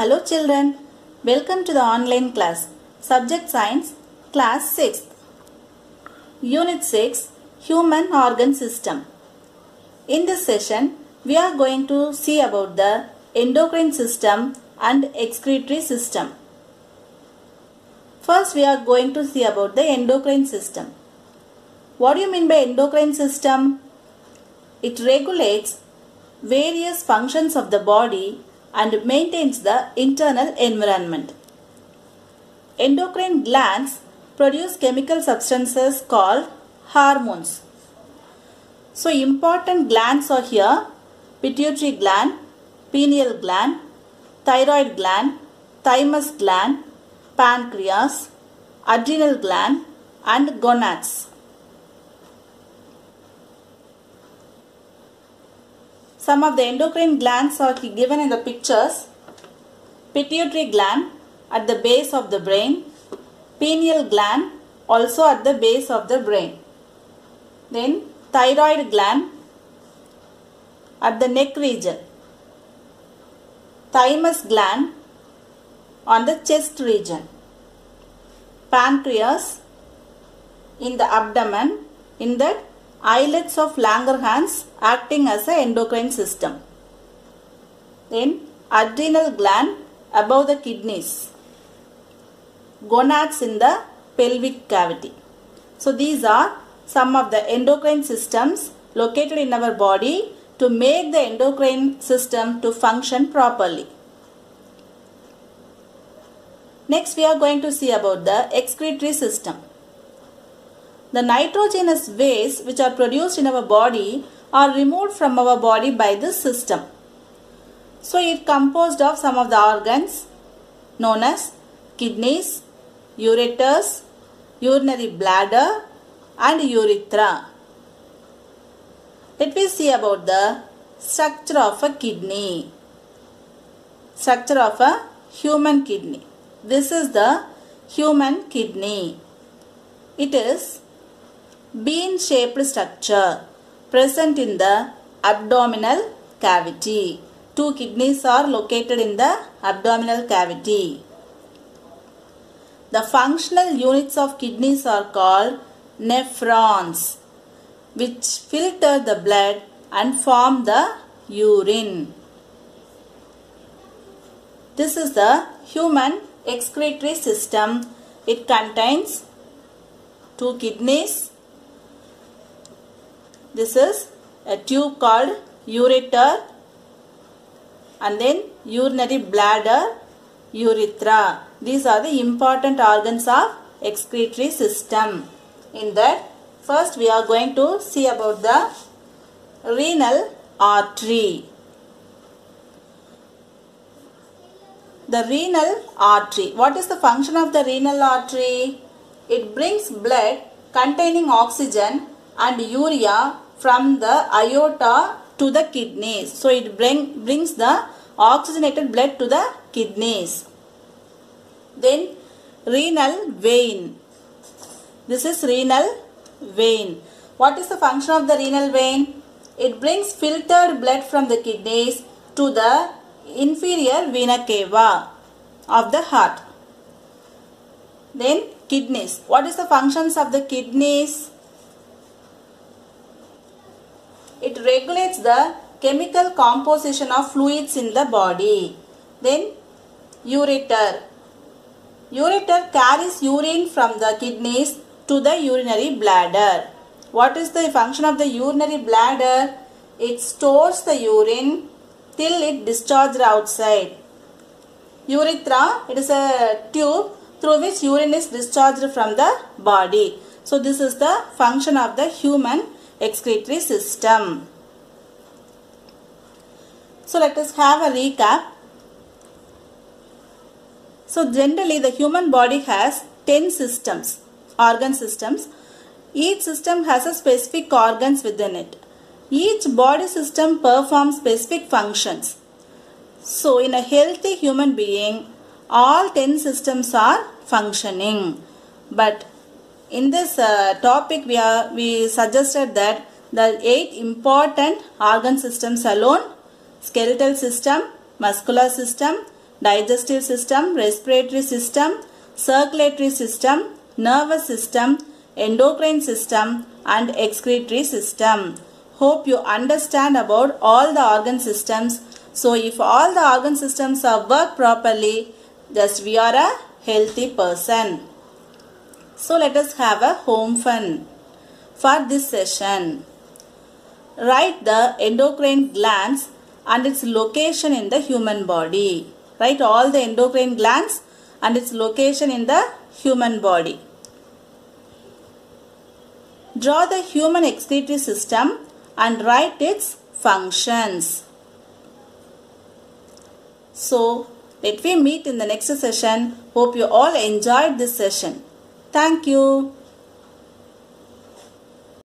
Hello children, welcome to the online class. Subject Science, Class 6th. Unit 6, Human Organ System. In this session, we are going to see about the endocrine system and excretory system. First, we are going to see about the endocrine system. What do you mean by endocrine system? It regulates various functions of the body and maintains the internal environment. Endocrine glands produce chemical substances called hormones. So important glands are here: pituitary gland, pineal gland, thyroid gland, thymus gland, pancreas, adrenal gland and gonads. Some of the endocrine glands are given in the pictures. Pituitary gland at the base of the brain, pineal gland also at the base of the brain. Then thyroid gland at the neck region, thymus gland on the chest region, pancreas in the abdomen, in the islets of Langerhans acting as an endocrine system. Then adrenal gland above the kidneys, gonads in the pelvic cavity. So these are some of the endocrine systems located in our body to make the endocrine system to function properly. Next, we are going to see about the excretory system. The nitrogenous waste which are produced in our body are removed from our body by this system. So it composed of some of the organs known as kidneys, ureters, urinary bladder and urethra. Let me see about the structure of a kidney. Structure of a human kidney. This is the human kidney. It is bean-shaped structure present in the abdominal cavity. Two kidneys are located in the abdominal cavity. The functional units of kidneys are called nephrons, which filter the blood and form the urine. This is the human excretory system. It contains two kidneys. This is a tube called ureter, and then urinary bladder, urethra. These are the important organs of excretory system. In that, first we are going to see about the renal artery. The renal artery. What is the function of the renal artery? It brings blood containing oxygen and urea from the aorta to the kidneys. So it brings the oxygenated blood to the kidneys. Then renal vein. This is renal vein. What is the function of the renal vein? It brings filtered blood from the kidneys to the inferior vena cava of the heart. Then kidneys. What is the functions of the kidneys? It regulates the chemical composition of fluids in the body. Then ureter. Ureter carries urine from the kidneys to the urinary bladder. What is the function of the urinary bladder? It stores the urine till it discharged outside. Urethra, it is a tube through which urine is discharged from the body. So this is the function of the human excretory system. So let us have a recap. So generally the human body has 10 systems, organ systems. Each system has a specific organs within it. Each body system performs specific functions. So in a healthy human being, all 10 systems are functioning. But in this topic we suggested that the 8 important organ systems alone: skeletal system, muscular system, digestive system, respiratory system, circulatory system, nervous system, endocrine system and excretory system. Hope you understand about all the organ systems. So if all the organ systems are work properly, just we are a healthy person. So let us have a home fun for this session. Write the endocrine glands and its location in the human body. Write all the endocrine glands and its location in the human body. Draw the human excretory system and write its functions. So, let me meet in the next session. Hope you all enjoyed this session. Thank you.